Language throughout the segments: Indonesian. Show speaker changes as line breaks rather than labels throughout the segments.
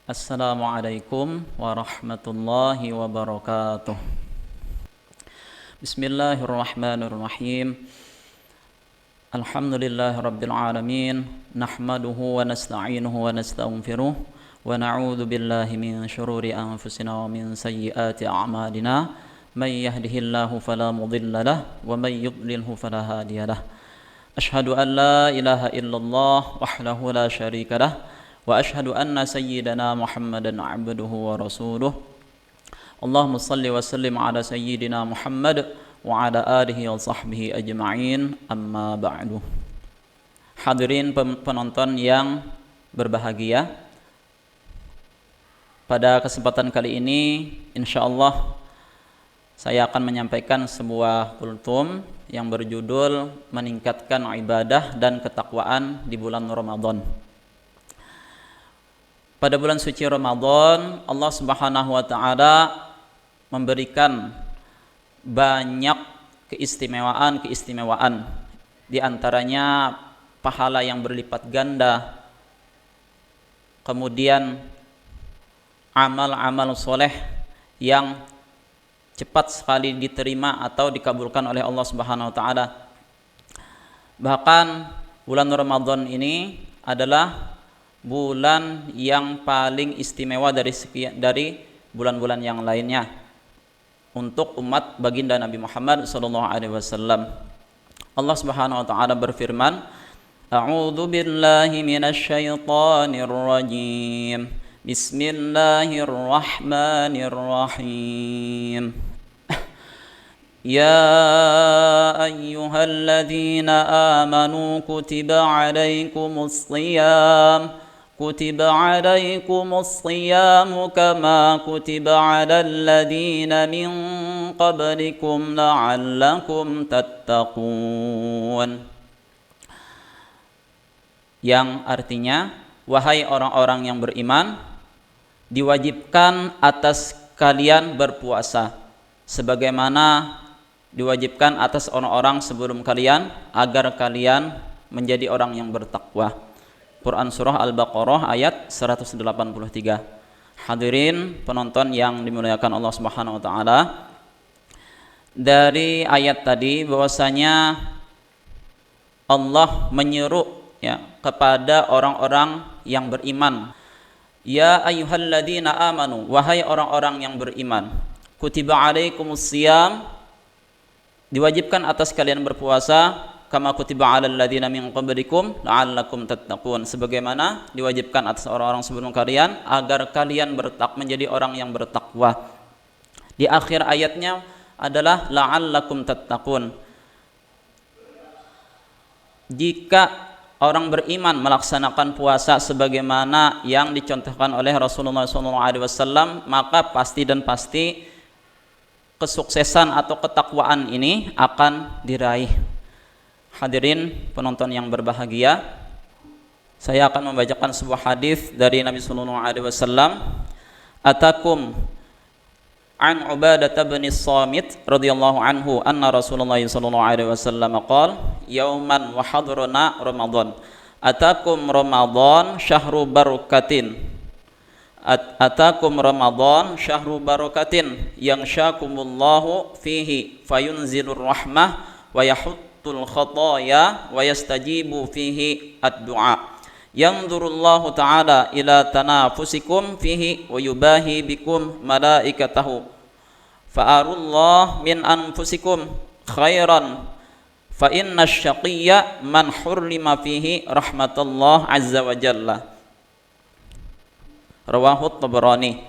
Assalamualaikum warahmatullahi wabarakatuh. Bismillahirrahmanirrahim. Alhamdulillahi rabbil alamin. Nahmaduhu wa nasta'inuhu wa nastaghfiruh. Wa na'udzu billahi min syururi anfusina wa min sayyiati a'malina. May yahdihillahu fala mudilla lahu wa may yudlilhu fala hadiya lahu. Asyhadu an la ilaha illallah wahdahu la syarika lahu. Wa ashhadu anna sayyidana Muhammadan abduhu wa rasuluh. Allahumma salli wa sallim ala sayyidina Muhammad wa ala alihi wa sahbihi ajma'in, amma ba'du. Hadirin penonton yang berbahagia, pada kesempatan kali ini insyaallah saya akan menyampaikan sebuah kultum yang berjudul meningkatkan ibadah dan ketakwaan di bulan Ramadan. Pada bulan suci Ramadan, Allah Subhanahu wa taala memberikan banyak keistimewaan di antaranya pahala yang berlipat ganda, kemudian amal-amal soleh yang cepat sekali diterima atau dikabulkan oleh Allah Subhanahu wa taala. Bahkan bulan Ramadan ini adalah bulan yang paling istimewa dari bulan-bulan yang lainnya untuk umat baginda Nabi Muhammad sallallahu alaihi wasallam. Allah Subhanahu wa taala berfirman, A'udzu billahi minasy syaithanir rajim. Bismillahirrahmanirrahim. Ya ayyuhalladzina amanu kutiba 'alaikumus shiyam كتب عليكم الصيام كما كتب على الذين من قبلكم لعلكم تتقون. Yang artinya, wahai orang-orang yang beriman, diwajibkan atas kalian berpuasa sebagaimana diwajibkan atas orang-orang sebelum kalian agar kalian menjadi orang yang bertakwa. Quran Surah Al-Baqarah ayat 183. Hadirin penonton yang dimuliakan Allah Subhanahu wa taala, dari ayat tadi bahwasanya Allah menyeru kepada orang-orang yang beriman. Ya ayyuhalladzina amanu, wahai orang-orang yang beriman, kutiba alaikumus shiyam, diwajibkan atas kalian berpuasa, kama kutiba 'alal ladzina min qablikum la'allakum tattaqun, sebagaimana diwajibkan atas orang-orang sebelum kalian agar kalian menjadi orang yang bertakwa. Di akhir ayatnya adalah la'allakum tattaqun. Jika orang beriman melaksanakan puasa sebagaimana yang dicontohkan oleh Rasulullah SAW, maka pasti kesuksesan atau ketakwaan ini akan diraih. Hadirin penonton yang berbahagia, saya akan membacakan sebuah hadis dari Nabi sallallahu alaihi wasallam. Atakum an Ubadah bin Samit radhiyallahu anhu anna Rasulullah sallallahu alaihi wasallam qala yauman wa hadruna Ramadan atakum Ramadan syahru barakatin atakum Ramadan syahru barakatin yangshakumullahu fihi fayunzilur rahmah wa yahut khataya wa yastajibu fihi ad-du'a yanzurullahu ta'ala ila tanafusikum fihi wa yubahi bikum malaikatahu fa'arullah min anfusikum khairan fa inna syaqiyya man hurrima fihi rahmatullah azza wa jalla. Rawahu Tabarani.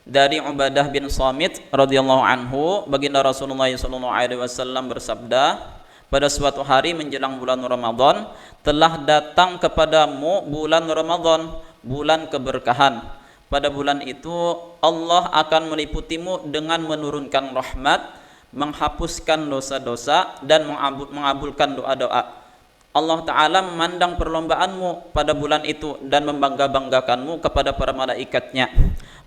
Dari Ubadah bin Samit radhiyallahu anhu, baginda Rasulullah sallallahu alaihi wasallam bersabda, pada suatu hari menjelang bulan Ramadan telah datang kepadamu bulan Ramadan, bulan keberkahan. Pada bulan itu Allah akan meliputimu dengan menurunkan rahmat, menghapuskan dosa-dosa dan mengabulkan doa-doa. Allah Ta'ala memandang perlombaanmu pada bulan itu dan membangga-banggakanmu kepada para malaikatnya.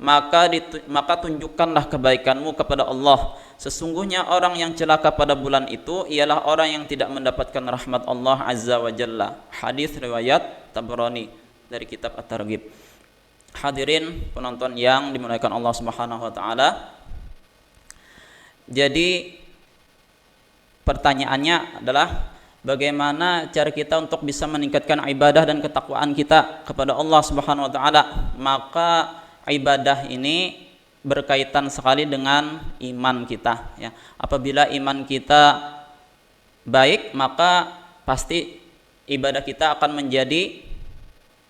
Maka tunjukkanlah kebaikanmu kepada Allah. Sesungguhnya orang yang celaka pada bulan itu ialah orang yang tidak mendapatkan rahmat Allah Azza wa Jalla. Hadis riwayat Tabarani dari kitab At-Targhib. Hadirin penonton yang dimuliakan Allah Subhanahu wa taala. Jadi pertanyaannya adalah bagaimana cara kita untuk bisa meningkatkan ibadah dan ketakwaan kita kepada Allah Subhanahu wa taala? Maka ibadah ini berkaitan sekali dengan iman kita ya. Apabila iman kita baik, maka pasti ibadah kita akan menjadi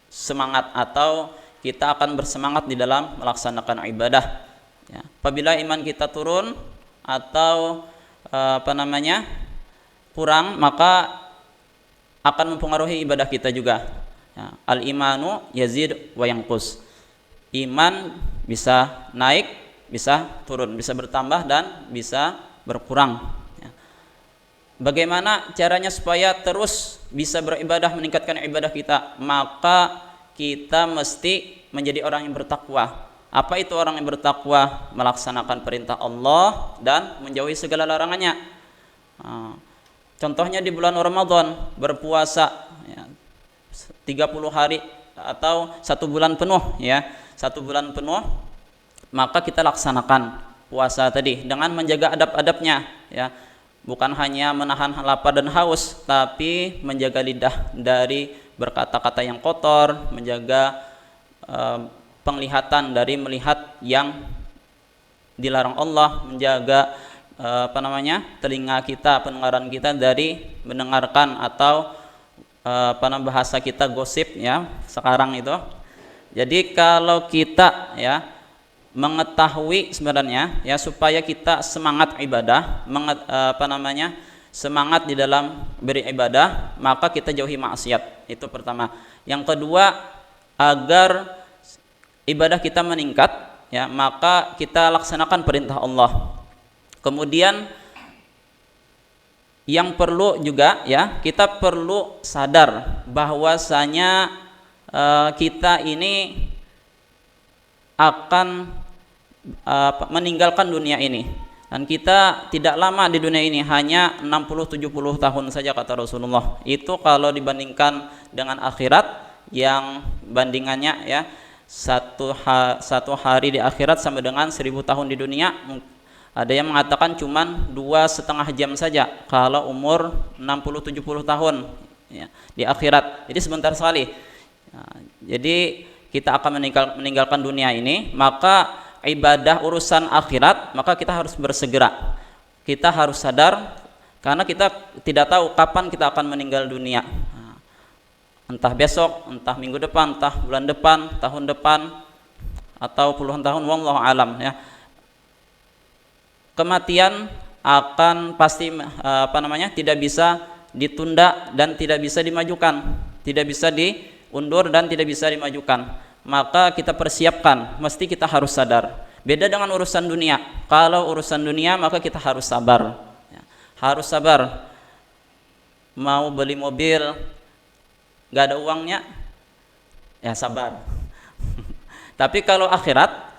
semangat atau kita akan bersemangat di dalam melaksanakan ibadah ya. Apabila iman kita turun atau kurang, maka akan mempengaruhi ibadah kita juga ya. Al imanu yazid wa yanqus. Iman bisa naik, bisa turun, bisa bertambah dan bisa berkurang ya. Bagaimana caranya supaya terus bisa beribadah, meningkatkan ibadah kita? Maka kita mesti menjadi orang yang bertakwa. Apa itu orang yang bertakwa? Melaksanakan perintah Allah dan menjauhi segala larangannya. Contohnya di bulan Ramadan berpuasa ya, 30 hari atau 1 bulan penuh ya. 1 bulan penuh maka kita laksanakan puasa tadi dengan menjaga adab-adabnya ya. Bukan hanya menahan lapar dan haus, tapi menjaga lidah dari berkata-kata yang kotor, menjaga penglihatan dari melihat yang dilarang Allah, menjaga telinga kita, pendengaran kita dari mendengarkan atau bahasa kita gosip ya sekarang itu. Jadi kalau kita ya mengetahui sebenarnya ya supaya kita semangat ibadah, semangat di dalam beribadah, maka kita jauhi maksiat. Itu pertama. Yang kedua, agar ibadah kita meningkat ya, maka kita laksanakan perintah Allah. Kemudian yang perlu juga ya, kita perlu sadar bahwasanya kita ini akan meninggalkan dunia ini, dan kita tidak lama di dunia ini, hanya 60-70 tahun saja kata Rasulullah. Itu kalau dibandingkan dengan akhirat yang bandingannya ya satu hari di akhirat sama dengan 1000 tahun di dunia. Ada yang mengatakan cuman 2,5 jam saja kalau umur 60-70 tahun ya, di akhirat. Jadi sebentar sekali. Jadi kita akan meninggalkan dunia ini, maka ibadah urusan akhirat, maka kita harus bersegera. Kita harus sadar karena kita tidak tahu kapan kita akan meninggal dunia. Entah besok, entah minggu depan, entah bulan depan, tahun depan, atau puluhan tahun, wallahu alam ya. Kematian akan pasti tidak bisa ditunda dan tidak bisa dimajukan, tidak bisa diundur dan tidak bisa dimajukan. Maka kita persiapkan, mesti kita harus sadar. Beda dengan urusan dunia. Kalau urusan dunia maka kita harus sabar ya. Harus sabar. Mau beli mobil gak ada uangnya ya sabar. Tapi kalau akhirat,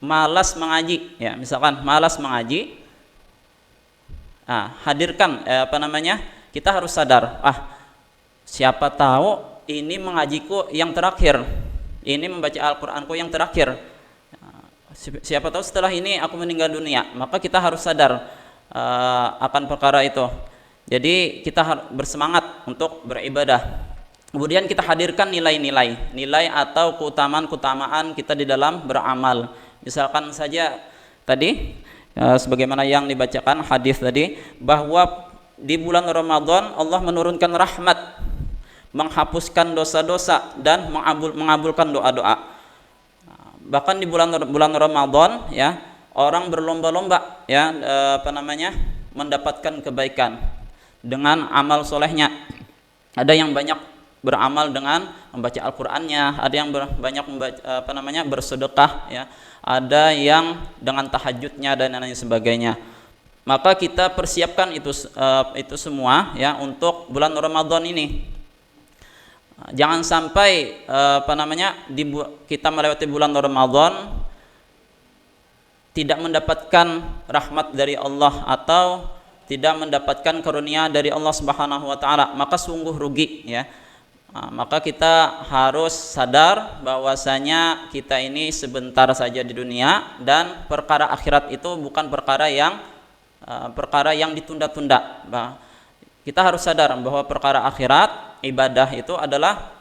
malas mengaji ya, misalkan malas mengaji, hadirkan kita harus sadar, siapa tahu ini mengajiku yang terakhir, ini membaca Al-Qur'anku yang terakhir, siapa tahu setelah ini aku meninggal dunia. Maka kita harus sadar akan perkara itu. Jadi kita harus bersemangat untuk beribadah. Kemudian kita hadirkan nilai atau keutamaan kita di dalam beramal. Misalkan saja tadi sebagaimana yang dibacakan hadis tadi, bahwa di bulan Ramadan Allah menurunkan rahmat, menghapuskan dosa-dosa dan mengabulkan doa-doa. Bahkan di bulan Ramadan ya, orang berlomba-lomba ya mendapatkan kebaikan dengan amal solehnya. Ada yang banyak beramal dengan membaca Al-Qur'annya, ada yang banyak membaca bersedekah ya, ada yang dengan tahajudnya dan lain sebagainya. Maka kita persiapkan itu semua ya untuk bulan Ramadan ini. Jangan sampai kita melewati bulan Ramadan tidak mendapatkan rahmat dari Allah atau tidak mendapatkan karunia dari Allah Subhanahu wa taala, maka sungguh rugi ya. maka kita harus sadar bahwasanya kita ini sebentar saja di dunia, dan perkara akhirat itu bukan perkara yang ditunda-tunda. Kita harus sadar bahwa perkara akhirat, ibadah itu adalah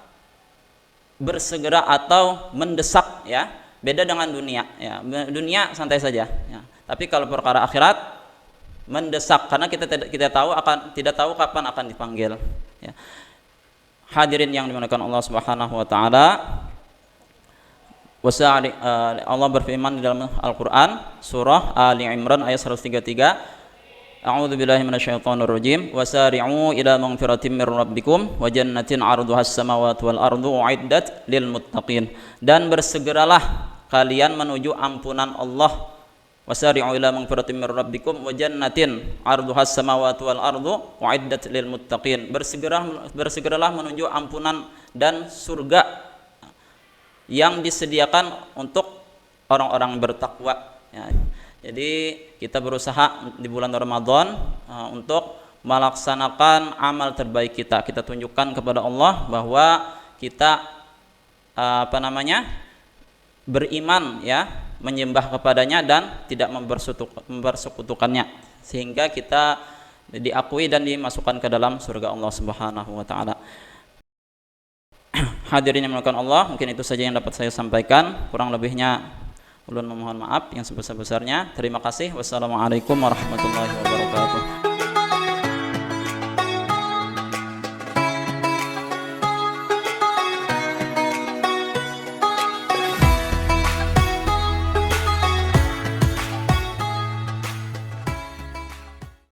bersegera atau mendesak, ya. Beda dengan dunia, ya. Dunia santai saja, ya. Tapi kalau perkara akhirat mendesak, karena kita tidak tahu kapan akan dipanggil, ya. Hadirin yang dimuliakan Allah Subhanahu wa taala, Allah berfirman di dalam Al-Qur'an surah Ali Imran ayat 133, A'udzu billahi minasyaitonir rajim, wasari'u ila maghfiratin mir rabbikum wa jannatin 'arduhas samawati wal ardu u'iddat lil muttaqin. Dan bersegeralah kalian menuju ampunan Allah. Wasari'u ila maghfiratin mir rabbikum wa jannatin 'arduhas samawati wal ardu u'iddat lil muttaqin. Bersegeralah menuju ampunan dan surga yang disediakan untuk orang-orang bertakwa, ya. Jadi kita berusaha di bulan Ramadan untuk melaksanakan amal terbaik kita. Kita tunjukkan kepada Allah bahwa kita beriman, ya, menyembah kepadanya dan tidak mempersekutukannya, sehingga kita diakui dan dimasukkan ke dalam surga Allah Subhanahu wa taala. Hadirin yang dimuliakan Allah, mungkin itu saja yang dapat saya sampaikan. Kurang lebihnya ulun memohon maaf yang sebesar-besarnya. Terima kasih. Wassalamualaikum warahmatullahi wabarakatuh.